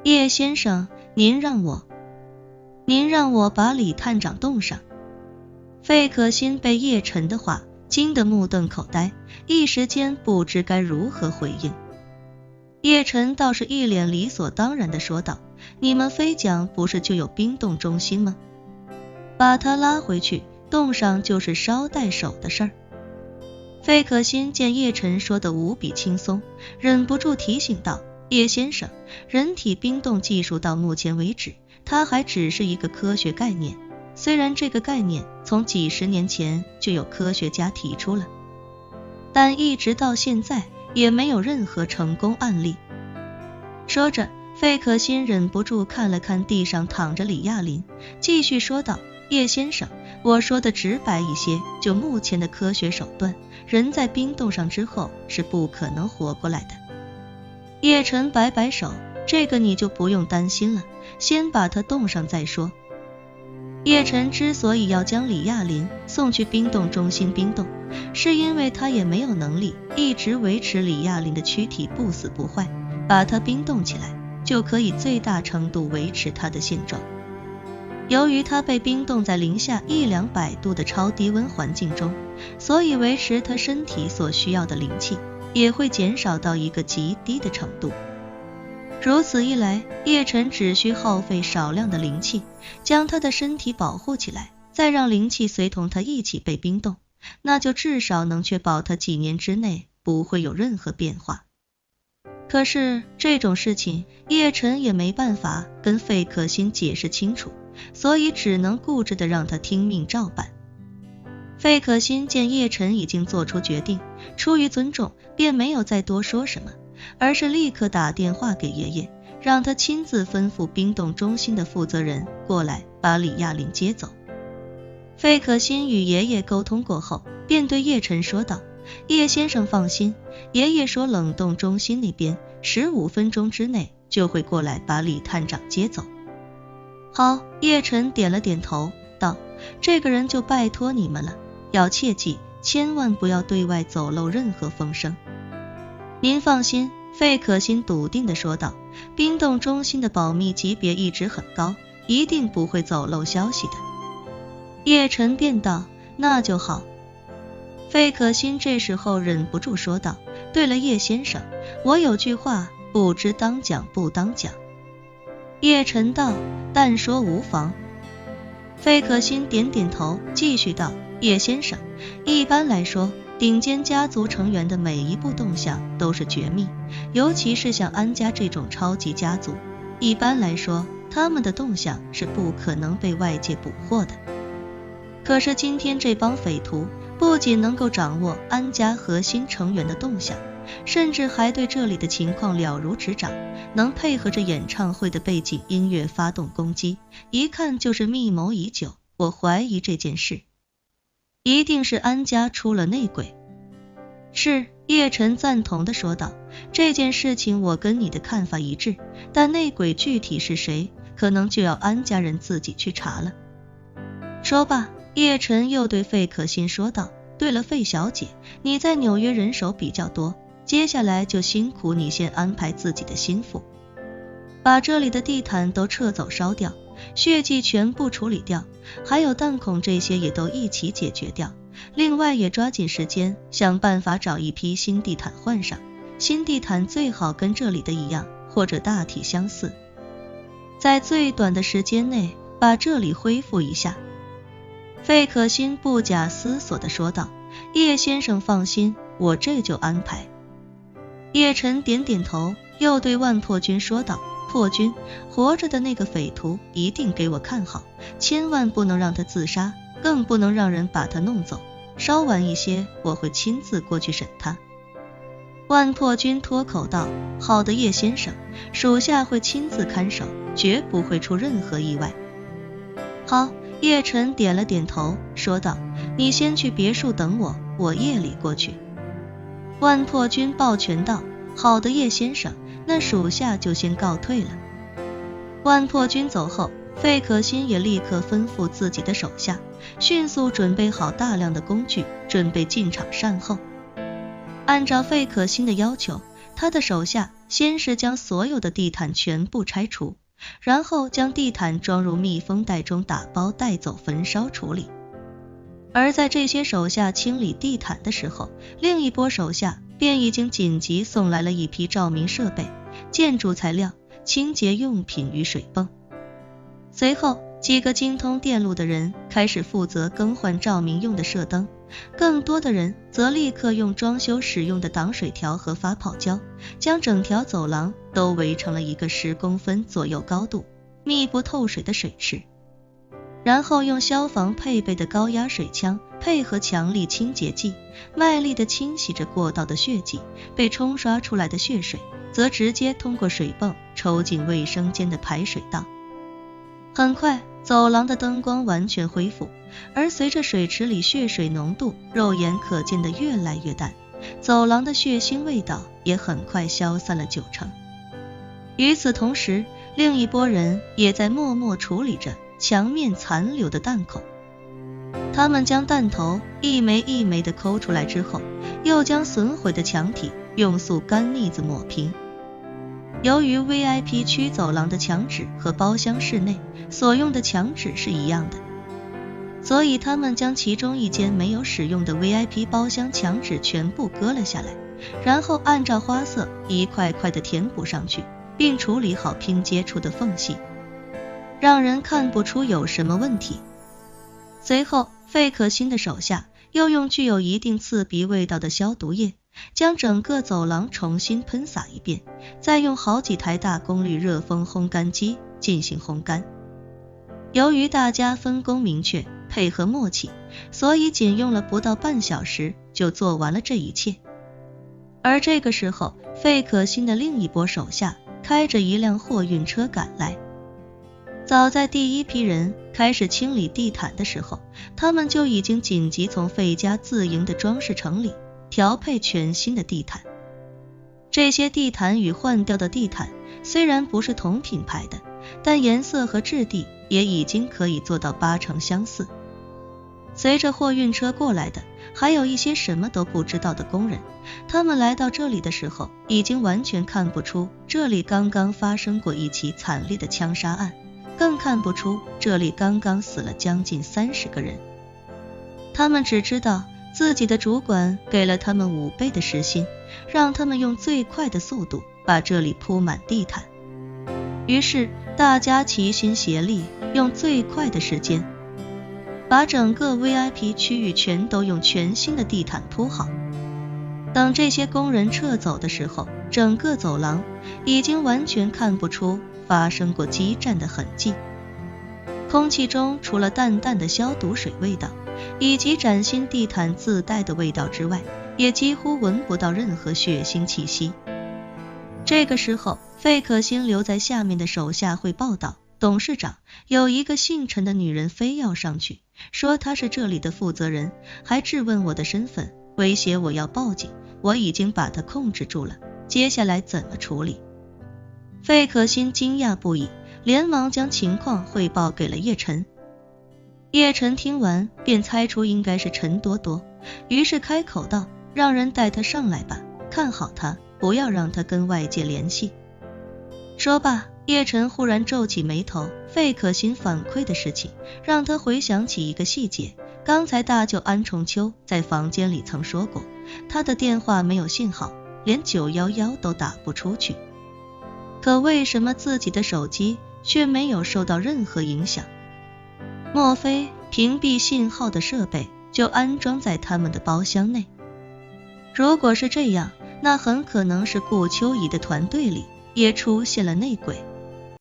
叶先生，您让我把李探长冻上。费可欣被叶晨的话惊得目瞪口呆，一时间不知该如何回应。叶晨倒是一脸理所当然地说道，你们飞桨不是就有冰冻中心吗？把他拉回去冻上就是捎带手的事儿。费可欣见叶晨说得无比轻松，忍不住提醒道，叶先生，人体冰冻技术到目前为止，它还只是一个科学概念，虽然这个概念从几十年前就有科学家提出了，但一直到现在也没有任何成功案例。说着，费可欣忍不住看了看地上躺着李亚林，继续说道，叶先生，我说的直白一些，就目前的科学手段，人在冰冻上之后是不可能活过来的。叶晨摆摆手，这个你就不用担心了，先把他冻上再说。叶晨之所以要将李亚林送去冰冻中心冰冻，是因为他也没有能力一直维持李亚林的躯体不死不坏，把他冰冻起来就可以最大程度维持他的现状。由于他被冰冻在零下100-200度的超低温环境中，所以维持他身体所需要的灵气也会减少到一个极低的程度。如此一来，叶晨只需耗费少量的灵气，将他的身体保护起来，再让灵气随同他一起被冰冻，那就至少能确保他几年之内不会有任何变化。可是这种事情叶晨也没办法跟费可欣解释清楚，所以只能固执地让他听命照办。费可欣见叶晨已经做出决定，出于尊重便没有再多说什么，而是立刻打电话给爷爷，让他亲自吩咐冰冻中心的负责人过来把李亚林接走。费可欣与爷爷沟通过后，便对叶晨说道，叶先生放心，爷爷说冷冻中心那边15分钟之内就会过来把李探长接走。好，叶晨点了点头，道，这个人就拜托你们了，要切记，千万不要对外走漏任何风声。您放心，费可欣笃定地说道，冰冻中心的保密级别一直很高，一定不会走漏消息的。叶晨便道，那就好。费可欣这时候忍不住说道，对了，叶先生，我有句话不知当讲不当讲。叶晨道，但说无妨。费可欣点点头，继续道，叶先生，一般来说，顶尖家族成员的每一步动向都是绝密，尤其是像安家这种超级家族，一般来说，他们的动向是不可能被外界捕获的。可是今天这帮匪徒不仅能够掌握安家核心成员的动向，甚至还对这里的情况了如指掌，能配合着演唱会的背景音乐发动攻击，一看就是密谋已久。我怀疑这件事一定是安家出了内鬼。是，叶晨赞同地说道，这件事情我跟你的看法一致，但内鬼具体是谁，可能就要安家人自己去查了。说罢，叶晨又对费可欣说道，对了，费小姐，你在纽约人手比较多，接下来就辛苦你先安排自己的心腹，把这里的地毯都撤走烧掉，血迹全部处理掉，还有弹孔这些也都一起解决掉，另外也抓紧时间想办法找一批新地毯换上，新地毯最好跟这里的一样，或者大体相似，在最短的时间内把这里恢复一下。费可欣不假思索地说道，叶先生放心，我这就安排。叶晨点点头，又对万破军说道，破军，活着的那个匪徒一定给我看好，千万不能让他自杀，更不能让人把他弄走，稍晚一些我会亲自过去审他。万破军脱口道，好的，叶先生，属下会亲自看守，绝不会出任何意外。好，叶晨点了点头，说道，你先去别墅等我，我夜里过去。万破军抱拳道，好的，叶先生，那属下就先告退了。万破军走后，费可欣也立刻吩咐自己的手下，迅速准备好大量的工具，准备进场善后。按照费可欣的要求，他的手下先是将所有的地毯全部拆除，然后将地毯装入密封袋中打包带走焚烧处理。而在这些手下清理地毯的时候，另一波手下便已经紧急送来了一批照明设备、建筑材料、清洁用品与水泵。随后，几个精通电路的人开始负责更换照明用的射灯，更多的人则立刻用装修使用的挡水条和发泡胶，将整条走廊都围成了一个10公分左右高度、密不透水的水池。然后用消防配备的高压水枪配合强力清洁剂，卖力地清洗着过道的血迹，被冲刷出来的血水则直接通过水泵抽进卫生间的排水道。很快，走廊的灯光完全恢复，而随着水池里血水浓度肉眼可见的越来越淡，走廊的血腥味道也很快消散了90%。与此同时，另一拨人也在默默处理着墙面残留的弹孔。他们将弹头一枚一枚地抠出来之后，又将损毁的墙体用速干腻子抹平。由于 VIP 区走廊的墙纸和包厢室内所用的墙纸是一样的，所以他们将其中一间没有使用的 VIP 包厢墙纸全部割了下来，然后按照花色一块块地填补上去，并处理好拼接处的缝隙，让人看不出有什么问题。随后，费可欣的手下又用具有一定刺鼻味道的消毒液将整个走廊重新喷洒一遍，再用好几台大功率热风烘干机进行烘干。由于大家分工明确，配合默契，所以仅用了不到半小时就做完了这一切。而这个时候，费可欣的另一波手下开着一辆货运车赶来。早在第一批人开始清理地毯的时候，他们就已经紧急从费家自营的装饰城里调配全新的地毯。这些地毯与换掉的地毯虽然不是同品牌的，但颜色和质地也已经可以做到80%相似。随着货运车过来的还有一些什么都不知道的工人，他们来到这里的时候已经完全看不出这里刚刚发生过一起惨烈的枪杀案，更看不出这里刚刚死了将近30个人。他们只知道自己的主管给了他们5倍的时薪，让他们用最快的速度把这里铺满地毯。于是大家齐心协力，用最快的时间把整个 VIP 区域全都用全新的地毯铺好。等这些工人撤走的时候，整个走廊已经完全看不出发生过激战的痕迹。空气中除了淡淡的消毒水味道以及崭新地毯自带的味道之外，也几乎闻不到任何血腥气息。这个时候，费可欣留在下面的手下会报道，董事长有一个姓陈的女人非要上去，说她是这里的负责人，还质问我的身份，威胁我要报警。我已经把她控制住了，接下来怎么处理？费可欣惊讶不已，连忙将情况汇报给了叶晨。叶晨听完便猜出应该是陈多多，于是开口道，让人带他上来吧，看好他，不要让他跟外界联系。说罢，叶晨忽然皱起眉头，费可欣反馈的事情让他回想起一个细节，刚才大舅安重秋在房间里曾说过，他的电话没有信号，连911都打不出去。可为什么自己的手机却没有受到任何影响？莫非屏蔽信号的设备就安装在他们的包厢内？如果是这样，那很可能是顾秋怡的团队里也出现了内鬼。